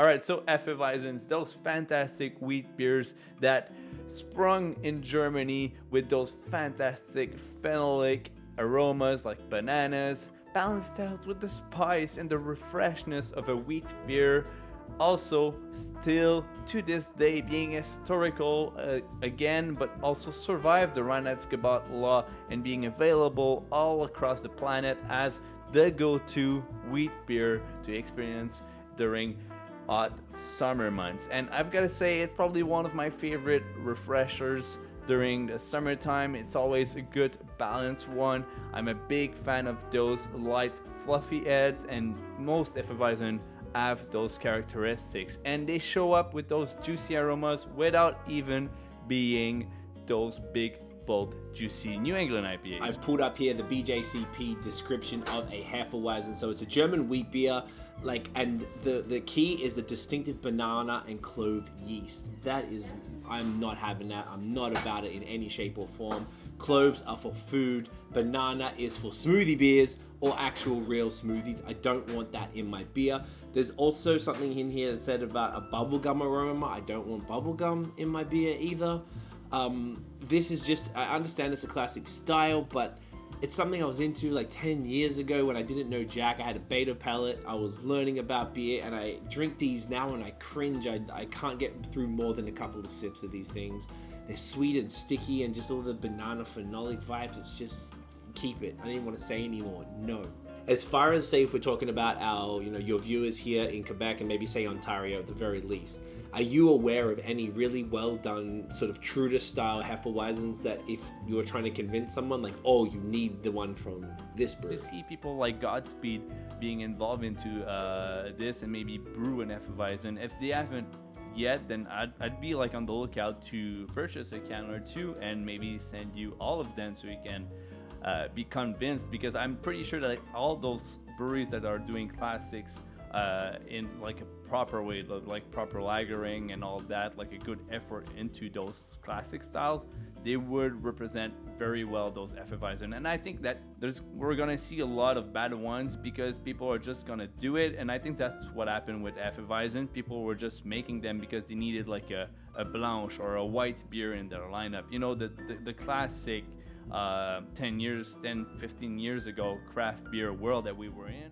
All right, so Hefeweizens, those fantastic wheat beers that sprung in Germany with those fantastic phenolic aromas like bananas, balanced out with the spice and the refreshness of a wheat beer. Also, still to this day, being historical again, but also survived the Reinheitsgebot law and being available all across the planet as the go-to wheat beer to experience during hot summer months. And I've got to say, it's probably one of my favorite refreshers during the summertime. It's always a good balanced one. I'm a big fan of those light, fluffy heads, and most Hefeweizen have those characteristics, and they show up with those juicy aromas without even being those big, bold, juicy New England IPAs. I've pulled up here the BJCP description of a Hefeweizen. So it's a German wheat beer, and the key is the distinctive banana and clove yeast. That is, I'm not having that. I'm not about it in any shape or form. Cloves are for food. Banana is for smoothie beers or actual real smoothies. I don't want that in my beer. There's also something in here that said about a bubblegum aroma. I don't want bubblegum in my beer either. This is just, I understand it's a classic style, but it's something I was into like 10 years ago when I didn't know jack. I had a beta palate. I was learning about beer, and I drink these now and I cringe. I can't get through more than a couple of sips of these things. They're sweet and sticky, and just all the banana phenolic vibes. It's just, keep it. I didn't want to say anymore. No. As far as, say, if we're talking about our, your viewers here in Quebec and maybe say Ontario at the very least, are you aware of any really well done sort of true to style Hefeweizens that if you were trying to convince someone like, oh, you need the one from this brew? To see people like Godspeed being involved into this and maybe brew an Hefeweizen, if they haven't yet, then I'd be like on the lookout to purchase a can or two and maybe send you all of them so you can be convinced, because I'm pretty sure that all those breweries that are doing classics in like a proper way, like proper lagering and all that, like a good effort into those classic styles, they would represent very well those Hefeweizen. And I think that we're gonna see a lot of bad ones because people are just gonna do it, and I think that's what happened with Hefeweizen. People were just making them because they needed like a blanche or a white beer in their lineup, the classic 10, 15 years ago craft beer world that we were in.